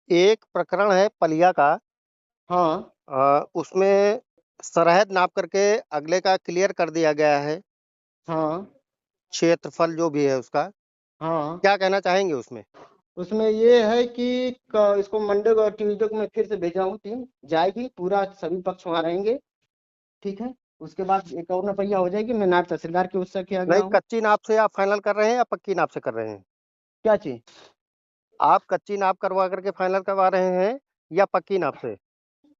एक प्रकरण है पलिया का। हाँ उसमें सरहद नाप करके अगले का क्लियर कर दिया गया है, हाँ क्षेत्रफल जो भी है उसका। हाँ। क्या कहना चाहेंगे उसमें? उसमें ये है कि इसको मंडे को और ट्यूसडे को मैं फिर से भेजा हूँ, टीम जाएगी, पूरा सभी पक्ष वहाँ रहेंगे। ठीक है। उसके बाद एक और नपैया हो जाएगी, मैं नायब तहसीलदार के उससे किया गया नहीं, हूँ। कच्ची नाप से आप फाइनल कर रहे हैं या पक्की नाप से कर रहे हैं? क्या चीज? आप कच्ची नाप करवा करके फाइनल करवा रहे हैं या पक्की नाप से?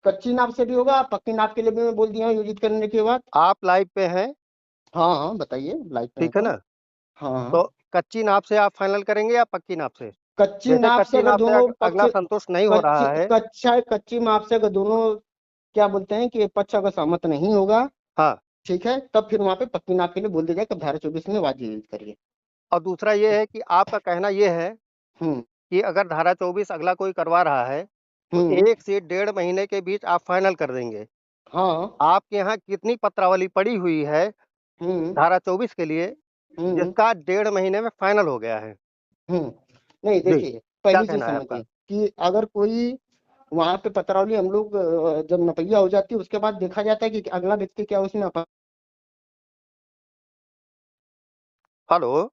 कच्ची नाप से भी होगा, पक्की नाप के लिए भी मैं बोल दिया हूँ योजित करने के बाद। आप लाइव पे हैं? हाँ हाँ, बताइए, लाइव पे है ठीक है तो। ना? हाँ हाँ। तो कच्ची नाप से आप फाइनल करेंगे या पक्की नाप से? कच्ची जैसे नाप से कच्ची अगर नाप से दोनों पक्ष, अगला संतुष्ट नहीं हो कच्ची रहा है। कच्ची नाप से अगर दोनों, क्या बोलते हैं कि पक्ष अगर सहमत नहीं होगा, हाँ। ठीक है, तब फिर वहां पे पक्की नाप के लिए बोल दिया जाए कि धारा 24 में वाजिब यूज करिए। और दूसरा ये है कि आपका कहना ये है हम्म कि अगर धारा 24 अगला कोई करवा रहा है तो हम्म। 1 से 1.5 महीने के बीच आप फाइनल कर देंगे। हाँ। आपके यहाँ कितनी पत्रावली पड़ी हुई है हम्म धारा 24 के लिए हम्म जिसका 1.5 महीने में फाइनल हो गया है? हम्म। नहीं, जी, देखिए, क्या पहली चीज कहना है आपका? समझिए कि अगर कोई वहां पे पत्रावली हम लोग जब नपैया हो जाती है उसके बाद देखा जाता है कि अगला व्यक्ति क्या उसमें हेलो।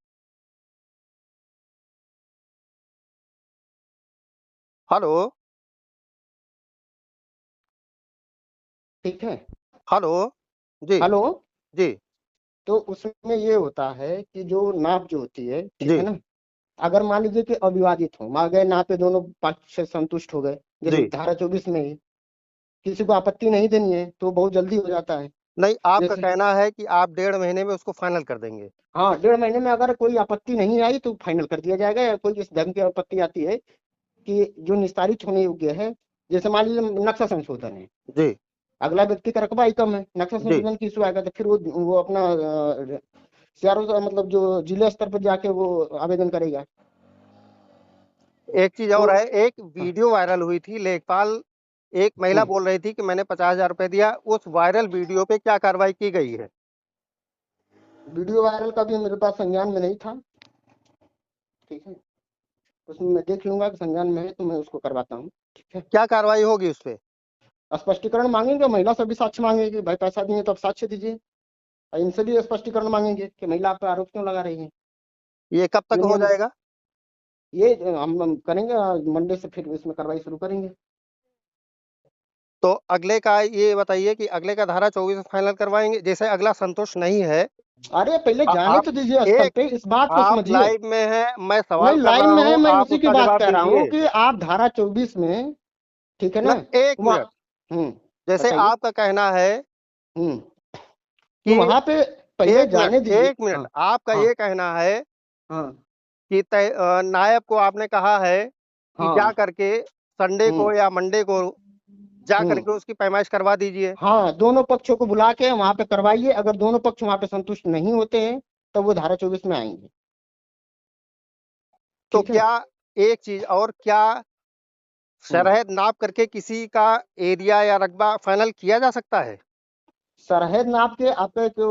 हेलो। ठीक है। हेलो। जी। हेलो। जी। तो उसमें ये होता है कि जो नाप जो होती है, ठीक है जी। ना, अगर मान लीजिए कि अविवादित हो, मान गए नापे दोनों पक्ष से संतुष्ट हो गए, जैसे जी। धारा 24 में ही किसी को आपत्ति नहीं देनी है तो बहुत जल्दी हो जाता है। नहीं, आपका जैसे, कहना है कि आप 1.5 महीने में उसको फाइनल कर देंगे। हाँ, 1.5 महीने में अगर कोई आपत्ति नहीं आई तो फाइनल कर दिया जाएगा, या कोई इस ढंग की आपत्ति आती है कि जो निस्तारित होने योग्य है, जैसे मान लीजिए नक्शा संशोधन है, जी। अगला व्यक्ति का रकबा ही कम है, नक्शा जी। संशोधन की इशू आएगा तो फिर वो अपना सीआरओ मतलब जो जिले स्तर पर जाके वो आवेदन करेगा। एक चीज तो और है, एक हाँ, वीडियो वायरल हुई थी, लेखपाल एक महिला हम्म, बोल रही थी कि मैंने 50,000 रुपए दिया। उस वायरल वीडियो पे क्या कार्रवाई की गई है? वीडियो वायरल का भी मेरे पास संज्ञान में नहीं था। ठीक है। उसमें मैं देख लूंगा कि संज्ञान में है तो मैं उसको करवाता हूँ। ठीक है। क्या कार्रवाई होगी उस पे? स्पष्टीकरण मांगेंगे, महिला से भी साक्ष्य मांगेंगे, भाई पैसा दिए तो आप साक्ष्य दीजिए, और इनसे भी स्पष्टीकरण मांगेंगे कि महिला आप पे आरोप क्यों लगा रही है। ये कब तक ये हो नियम, जाएगा? ये हम करेंगे, मंडे से फिर इसमें कार्रवाई शुरू करेंगे। तो अगले का ये बताइए कि अगले का धारा 24 फाइनल करवाएंगे, जैसे अगला संतुष्ट नहीं है। अरे पहले जाने आप तो दीजिए स्थल एक पे, इस बात को आप समझिए। लाइव में हैं, मैं नहीं, सवाल कर लाइन रहा में है, हूं, मैं आप उसी की उसका बात जवाब कर रहा हूँ दीजिए। कि आप धारा 24 में, ठीक है ना, ना, एक वहाँ, मिनट। हम्म, जैसे बताइए, आपका कहना है हम्म, कि कि वहां पे पहले एक मिनट, जाने दीजिए। एक मिनट, हाँ आपका हाँ ये कहना है हाँ कि नायब को आपने कहा है कि जा हाँ। करके संडे हम्म को या मंडे को जा हम्म। करके उसकी पैमाइश करवा दीजिए। हाँ, दोनों पक्षों को बुला के वहां पे करवाइए, अगर दोनों पक्ष वहां पे संतुष्ट नहीं होते हैं तब वो धारा 24 में आएंगे। तो ठीक है। क्या, एक चीज और, क्या हम्म। शरहद नाप करके किसी का एरिया या रकबा फाइनल किया जा सकता है? सरहद नाप के आपका जो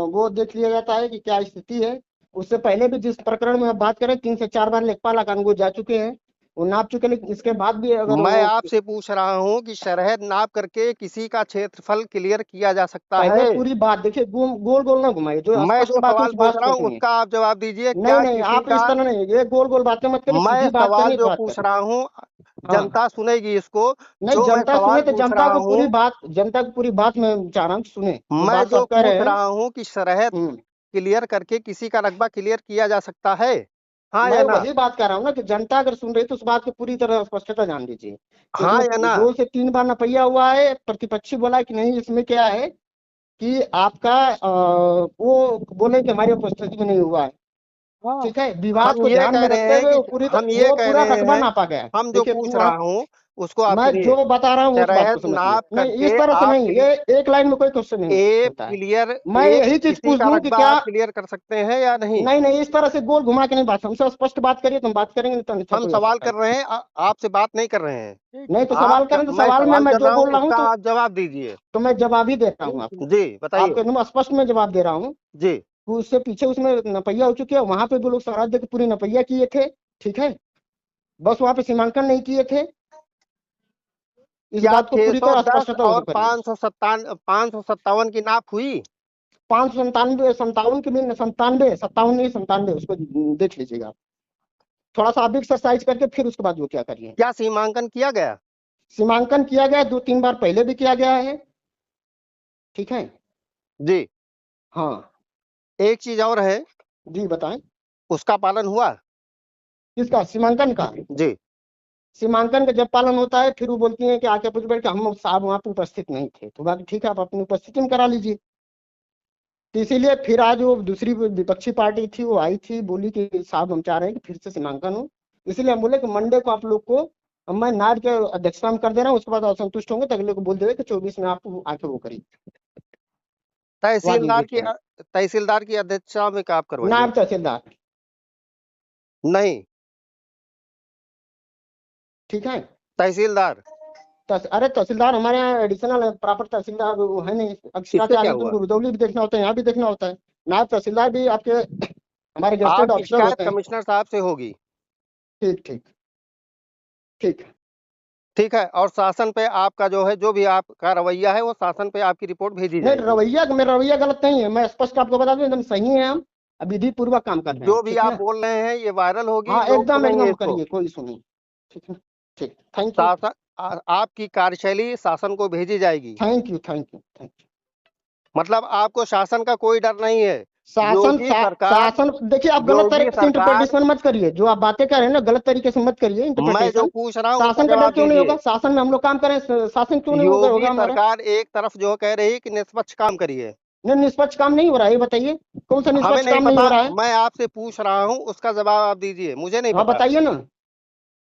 वो देख लिया जाता है कि क्या स्थिति है। उससे पहले भी जिस प्रकरण में आप बात करें 3 से 4 बार लेखपाल कानून जा चुके हैं, वो नाप चुके, लेकिन इसके बाद भी अगर मैं वो, आपसे पूछ रहा हूं कि शरहद नाप करके किसी का क्षेत्रफल क्लियर किया जा सकता पहले है? पूरी बात देखिए, गोल गोल ना घुमाइए, जो मैं स्पष्ट जो बात है सवाल उस पूछ बात रहा को हूं सुनिए। उसका आप जवाब दीजिए, नहीं क्या नहीं, किसी आप का। इस तरह नहीं, ये गोल गोल बातें मत करिए, मैं सीधी बात सवाल करनी है तो जो बात पूछ करिए। रहा हूं, हाँ। जनता सुनेगी इसको। नहीं, जो मैं जनता सुने सवाल तो पूछ रहा हूं, जनता को पूरी बात मैं चाह रहा हूँ कि सुने जो मैं बात जो सब कह पूछ रहे हैं। रहा हूं कि शरहद हम्म। क्लियर करके किसी का रकबा क्लियर किया जा सकता है, हाँ या मैं ना? वही बात कर रहा हूँ ना कि जनता अगर सुन रही है तो उस बात की पूरी तरह स्पष्टता जान दीजिए कि हाँ उसमें या ना? 2 से 3 बार नपैया हुआ है, प्रतिपक्षी बोला कि नहीं इसमें क्या है कि आपका वो बोले कि हमारी उपस्थिति में नहीं हुआ है। हाँ। ठीक है, विवाद हम को ये ध्यान कह में रहे रखते हैं हुए कि वो पूरा रकबा नापा गया है। हम जो देखिए पूछ रहा हूं उसको आप मैं सुनिए। जो बता रहा हूँ उस बात को शरहद समझिए, नाप नहीं इस करके तरह से आप नहीं, ये एक लाइन में कोई क्वेश्चन नहीं एक होता है। क्लियर मैं एक यही चीज किसी पूछ का लूं कि रकबा क्या, आप क्लियर कर सकते हैं या नहीं? नहीं नहीं, इस तरह से गोल घुमा के नहीं बात, हमसे स्पष्ट बात करिए तो हम बात करेंगे, नहीं तो अन्यथा हम कोई सवाल आवश्यकता कर नहीं। रहे हैं, आपसे बात नहीं कर रहे हैं। नहीं तो सवाल करें, तो मैं सवाल में सवाल मैं कर जो रहा हूं, बोल रहा हूँ उसका आप जवाब दीजिए। तो मैं जवाब ही देता हूँ आपको। जी, बताइए। आपको एकदम स्पष्ट में जवाब दे रहा हूँ जी। कि उससे पीछे उसमें नपैया हो चुकी है, वहां पे भी लोग स्वराज्य की पूरी नपैया किए थे। ठीक है। बस वहां पे सीमांकन नहीं किए थे। इस क्या बात को पूरी तरह 610 स्पष्टता और करिए। 557 की नाप हुई? 597 57 की भी, 97 57 नहीं 97, उसको देख लीजिएगा। थोड़ा सा आप भी एक्सरसाइज करके फिर उसके बाद वो क्या करिए। क्या सीमांकन किया गया? सीमांकन किया गया, 2-3 बार पहले भी किया गया है। ठीक है जी। हाँ एक चीज और है, जी बताएं। उसका पालन हुआ? किसका? सीमांकन का? जी। सीमांकन का जब पालन होता है फिर वो बोलती हैं कि आके पूछ बैठ के हम साहब वहां पे उपस्थित नहीं थे, तो बाकी ठीक है आप अपनी उपस्थिति में करा लीजिए। तो इसीलिए फिर आज वो दूसरी विपक्षी पार्टी थी वो आई थी, बोली कि साहब हम चाह रहे हैं कि फिर से सीमांकन हो। इसलिए हम बोले कि मंडे को आप लोग को मैं नायब के अध्यक्षता में कर दे रहा हूँ, उसके बाद आप संतुष्ट होंगे तो अगले को बोल देवे कि 24 में आप आके वो करिए। वाद तहसीलदार विवाद की करें। तहसीलदार की अध्यक्षता में आप करवाएंगे? नायब तहसीलदार। नहीं, ठीक है। तहसीलदार। अरे तहसीलदार हमारे यहाँ एडिशनल प्रॉपर तहसीलदार वो है नहीं, एक्स्ट्रा इससे चार्ज क्या है तो हुआ? उनको रुदौली भी देखना होता है, यहाँ भी देखना होता है। नायब तहसीलदार भी आपके हमारे गेस्टेड आपकी ऑफिसर शिकायत होते हैं। कमिश्नर साहब से होगी। ठीक ठीक ठीक है। ठीक है, और शासन पे आपका जो है, जो भी आपका रवैया है, वो शासन पे आपकी रिपोर्ट भेजी नहीं जाएगी। रवैया, मेरा रवैया गलत नहीं है, मैं स्पष्ट आपको बता दूं एकदम सही है, हम विधि पूर्वक काम कर रहे हैं। जो भी ठीक आप है बोल रहे हैं ये वायरल होगी, हाँ लोग एकदम सुनेंगे एकदम इसको। करिए, कोई इशू नहीं। ठीक है ठीक, थैंक यू शासन आपकी कार्यशैली शासन को भेजी जाएगी। Thank you thank you thank you. मतलब आपको शासन का कोई डर नहीं है। शासन योगी सरकार, शासन देखिए, आप गलत योगी तरीके से सरकार, इंटरप्रिटेशन मत करिए, जो आप बातें कर रहे हैं ना गलत तरीके से मत करिए मैं जो इंटरप्रिटेशन। पूछ रहा हूँ उसका शासन का डर जवाब क्यों नहीं दीजिए। होगा? शासन में हम लोग काम करें, शासन क्यों नहीं होगा योगी होगा हमारा? सरकार एक तरफ जो कह रही है कि निष्पक्ष काम करिए। नहीं निष्पक्ष काम नहीं हो रहा है, ये बताइए कौन सा हमें निष्पक्ष नहीं काम नहीं पता, हो रहा है? मैं आपसे पूछ रहा हूँ, उसका जवाब आप दीजिए, मुझे नहीं हाँ पता। बताइए ना।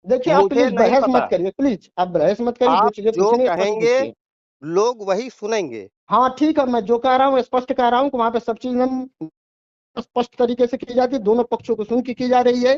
देखिए आप मुझे प्लीज नहीं बहस पता। मत करिए, प्लीज आप बहस मत करिए, जो आप चीजें जो पूछनी है स्पष्ट कहेंगे पूछिए। लोग वही सुनेंगे। हाँ ठीक है, मैं जो कह रहा हूँ स्पष्ट कह रहा हूँ कि वहां पे सब चीज हम स्पष्ट तरीके से की जाती है, दोनों पक्षों को सुन के की जा रही है।